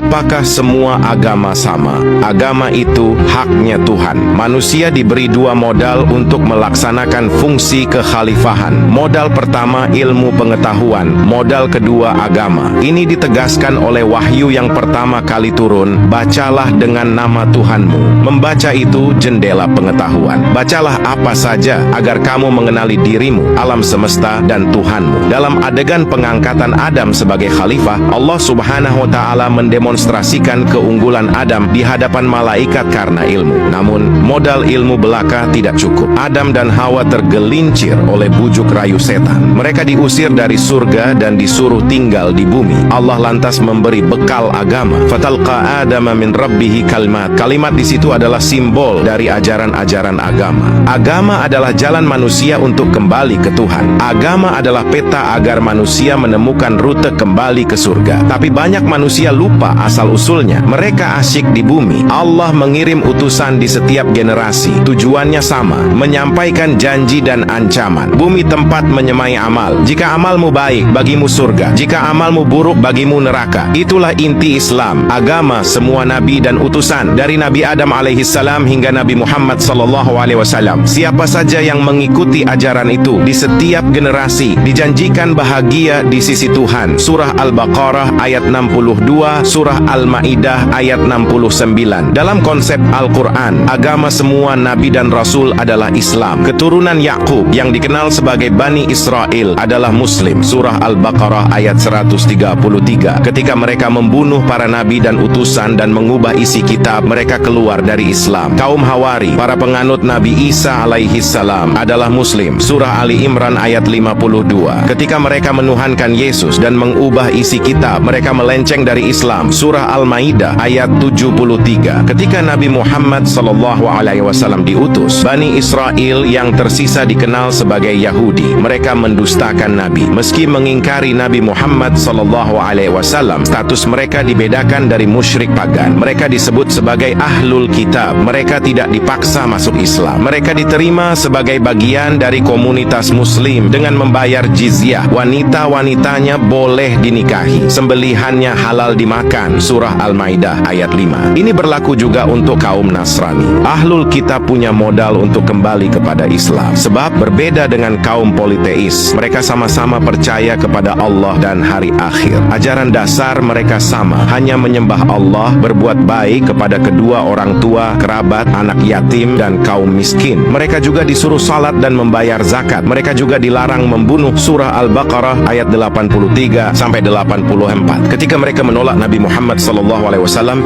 Apakah semua agama sama? Agama itu haknya Tuhan. Manusia diberi dua modal untuk melaksanakan fungsi kekhalifahan. Modal pertama ilmu pengetahuan, modal kedua agama. Ini ditegaskan oleh wahyu yang pertama kali turun, bacalah dengan nama Tuhanmu. Membaca itu jendela pengetahuan. Bacalah apa saja agar kamu mengenali dirimu, alam semesta, dan Tuhanmu. Dalam adegan pengangkatan Adam sebagai khalifah, Allah Subhanahu wa Ta'ala mendemonstrasikan keunggulan Adam di hadapan malaikat karena ilmu. Namun, modal ilmu belaka tidak cukup. Adam dan Hawa tergelincir oleh bujuk rayu setan. Mereka diusir dari surga dan disuruh tinggal di bumi. Allah lantas memberi bekal agama. Fatalqa Adama min rabbihi kalimat. Kalimat di situ adalah simbol dari ajaran-ajaran agama. Agama adalah jalan manusia untuk kembali ke Tuhan. Agama adalah peta agar manusia menemukan rute kembali ke surga. Tapi banyak manusia lupa asal-usulnya. Mereka asyik di bumi. Allah mengirim utusan di setiap generasi. Tujuannya sama, menyampaikan janji dan ancaman. Bumi tempat menyemai amal. Jika amalmu baik, bagimu surga. Jika amalmu buruk, bagimu neraka. Itulah inti Islam. Agama semua nabi dan utusan, dari Nabi Adam alaihissalam hingga Nabi Muhammad sallallahu alaihi wasallam. Siapa saja yang mengikuti ajaran itu di setiap generasi dijanjikan bahagia di sisi Tuhan. Surah Al-Baqarah ayat 62, Surah Al-Maidah ayat 69. Dalam konsep Al-Quran, agama semua nabi dan rasul adalah Islam. Keturunan Yakub yang dikenal sebagai Bani Israel adalah Muslim. Surah Al-Baqarah ayat 133. Ketika mereka membunuh para nabi dan utusan dan mengubah isi kitab, mereka keluar dari Islam. Kaum Hawari, para penganut Nabi Isa alaihi salam, adalah Muslim. Surah Ali Imran ayat 52. Ketika mereka menuhankan Yesus dan mengubah isi kitab, mereka melenceng dari Islam. Surah Al-Maidah ayat 73. Ketika Nabi Muhammad sallallahu alaihi wasallam diutus, Bani Israel yang tersisa dikenal sebagai Yahudi. Mereka mendustakan Nabi. Meski mengingkari Nabi Muhammad sallallahu alaihi wasallam, status mereka dibedakan dari musyrik pagan. Mereka disebut sebagai Ahlul Kitab. Mereka tidak dipaksa masuk Islam. Mereka diterima sebagai bagian dari komunitas Muslim dengan membayar jizyah. Wanita-wanitanya boleh dinikahi. Sembelihannya halal dimakan. Surah Al-Maidah ayat 5. Ini berlaku juga untuk kaum Nasrani. Ahlul Kitab punya modal untuk kembali kepada Islam. Sebab berbeda dengan kaum politeis, mereka sama-sama percaya kepada Allah dan hari akhir. Ajaran dasar mereka sama, hanya menyembah Allah, berbuat baik kepada kedua orang tua, kerabat, anak yatim, dan kaum miskin. Mereka juga disuruh salat dan membayar zakat. Mereka juga dilarang membunuh. Surah Al-Baqarah ayat 83 sampai 84. Ketika mereka menolak Nabi Muhammad SAW,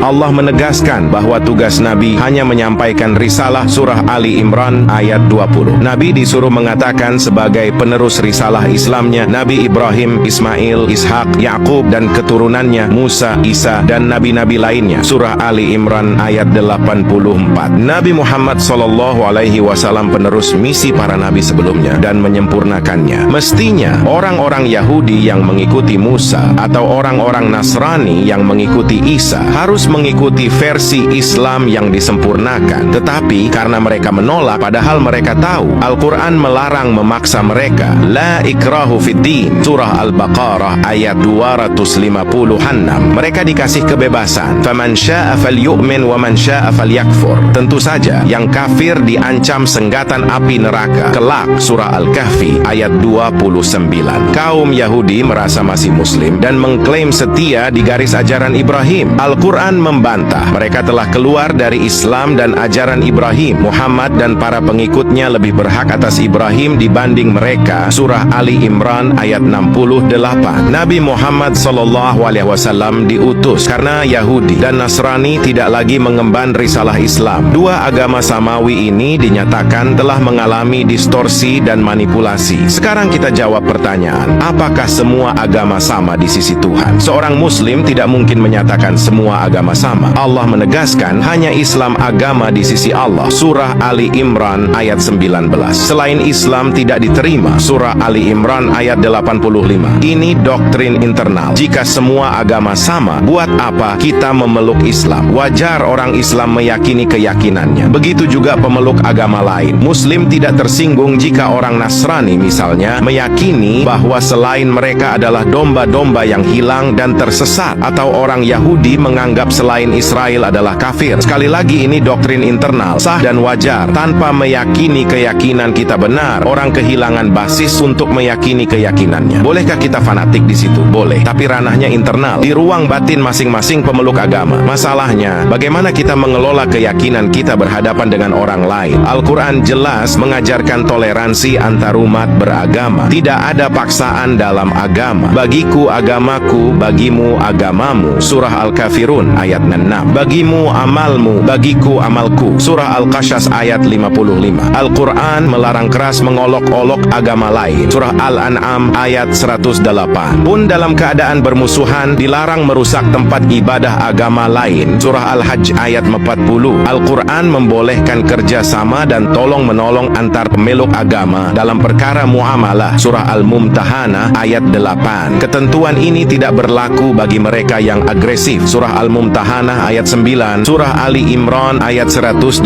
Allah menegaskan bahwa tugas Nabi hanya menyampaikan risalah. Surah Ali Imran ayat 20. Nabi disuruh mengatakan sebagai penerus risalah Islamnya Nabi Ibrahim, Ismail, Ishak, Yakub, dan keturunannya Musa, Isa, dan nabi-nabi lainnya. Surah Ali Imran ayat 84. Nabi Muhammad SAW penerus misi para nabi sebelumnya dan menyempurnakannya. Mestinya orang-orang Yahudi yang mengikuti Musa atau orang-orang Nasrani yang mengikuti Isa harus mengikuti versi Islam yang disempurnakan. Tetapi karena mereka menolak, padahal mereka tahu Al-Quran melarang memaksa mereka. La ikrahu fiddin. Surah Al-Baqarah ayat 256. Mereka dikasih kebebasan. Faman sya'a falyu'min wa man sya'a falyakfur. Tentu saja yang kafir diancam senggatan api neraka kelak. Surah Al-Kahfi ayat 29. Kaum Yahudi merasa masih muslim dan mengklaim setia di garis ajaran Ibrahim. Al-Quran membantah mereka telah keluar dari Islam dan ajaran Ibrahim. Muhammad dan para pengikutnya lebih berhak atas Ibrahim dibanding mereka. Surah Ali Imran ayat 68. Nabi Muhammad SAW diutus karena Yahudi dan Nasrani tidak lagi mengemban risalah Islam. Dua agama samawi ini dinyatakan telah mengalami distorsi dan manipulasi. Sekarang kita jawab pertanyaan, apakah semua agama sama di sisi Tuhan? Seorang Muslim tidak mungkin menyatakan semua agama sama. Allah menegaskan hanya Islam agama di sisi Allah. Surah Ali Imran ayat 19. Selain Islam tidak diterima. Surah Ali Imran ayat 85. Ini doktrin internal. Jika semua agama sama, buat apa kita memeluk Islam? Wajar orang Islam meyakini keyakinannya. Begitu juga pemeluk agama lain. Muslim tidak tersinggung jika orang Nasrani misalnya meyakini bahwa selain mereka adalah domba-domba yang hilang dan tersesat, atau orang Yahudi menganggap selain Israel adalah kafir. Sekali lagi, ini doktrin internal, sah dan wajar. Tanpa meyakini keyakinan kita benar, orang kehilangan basis untuk meyakini keyakinannya. Bolehkah kita fanatik di situ? Boleh, tapi ranahnya internal, di ruang batin masing-masing pemeluk agama. Masalahnya, bagaimana kita mengelola keyakinan kita berhadapan dengan orang lain? Al-Quran jelas mengajarkan toleransi antar umat beragama. Tidak ada paksaan dalam agama. Bagiku agamaku, bagimu agamamu. Surah Al-Kafirun ayat 6. Bagimu amalmu, bagiku amalku. Surah Al-Qasas ayat 55. Al-Quran melarang keras mengolok-olok agama lain. Surah Al-An'am ayat 108. Pun dalam keadaan bermusuhan dilarang merusak tempat ibadah agama lain. Surah Al-Hajj ayat 40. Al-Quran membolehkan kerjasama dan tolong-menolong antar pemeluk agama dalam perkara muamalah. Surah Al-Mumtahanah ayat 8. Ketentuan ini tidak berlaku bagi mereka yang agresif. Surah Al-Mumtahanah ayat 9. Surah Ali Imran ayat 118.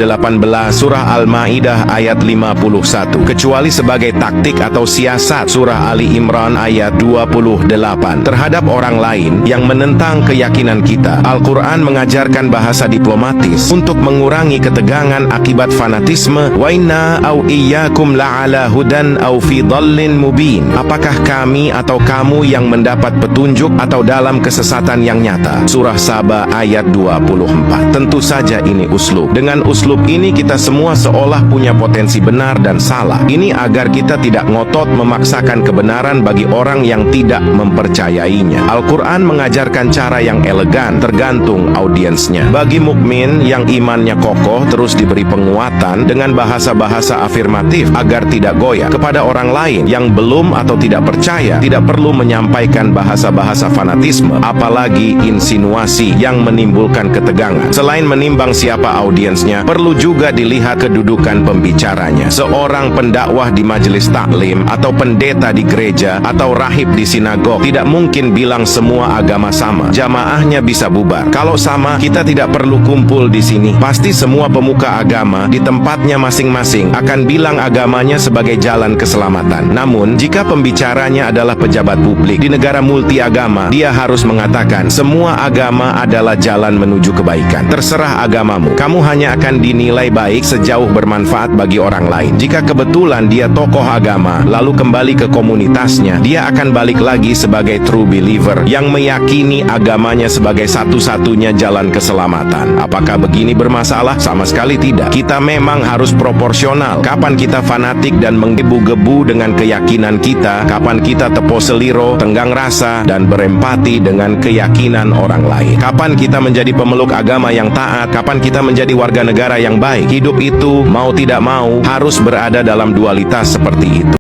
Surah Al-Maidah ayat 51. Kecuali sebagai taktik atau siasat. Surah Ali Imran ayat 28. Terhadap orang lain yang menentang keyakinan kita, Al-Quran mengajarkan bahasa diplomatis untuk mengurangi ketegangan akibat fanatisme. Wa inna au iyyakum la'ala hudan au fi dhallin mubin. Apakah kami atau kamu yang mendapat petunjuk atau dalam kesesatan yang nyata? Surah Saba ayat 24. Tentu saja ini uslub. Dengan uslub ini kita semua seolah punya potensi benar dan salah. Ini agar kita tidak ngotot memaksakan kebenaran bagi orang yang tidak mempercayainya. Al-Quran mengajarkan cara yang elegan tergantung audiensnya. Bagi mukmin yang imannya kokoh terus diberi penguatan dengan bahasa-bahasa afirmatif agar tidak goyah. Kepada orang lain yang belum atau tidak percaya, tidak perlu menyampaikan bahasa-bahasa fanatisme, apalagi insinuasi yang menimbulkan ketegangan. Selain menimbang siapa audiensnya, perlu juga dilihat kedudukan pembicaranya. Seorang pendakwah di majelis taklim atau pendeta di gereja atau rahib di sinagog tidak mungkin bilang semua agama sama. Jamaahnya bisa bubar. Kalau sama, kita tidak perlu kumpul di sini. Pasti semua pemuka agama di tempatnya masing-masing akan bilang agamanya sebagai jalan keselamatan. Namun, jika pembicaranya adalah pejabat publik di negara multi agama, dia harus mengatakan semua agama adalah jalan menuju kebaikan. Terserah agamamu, kamu hanya akan dinilai baik sejauh bermanfaat bagi orang lain. Jika kebetulan dia tokoh agama, lalu kembali ke komunitasnya, dia akan balik lagi sebagai true believer yang meyakini agamanya sebagai satu-satunya jalan keselamatan. Apakah begini bermasalah? Sama sekali tidak. Kita memang harus proporsional. Kapan kita fanatik dan menggebu-gebu dengan keyakinan kita, kapan kita tepo seliro, tenggang rasa, dan berempati dengan keyakinan orang lain. Kapan kita menjadi pemeluk agama yang taat, kapan kita menjadi warga negara yang baik. Hidup itu, mau tidak mau, harus berada dalam dualitas seperti itu.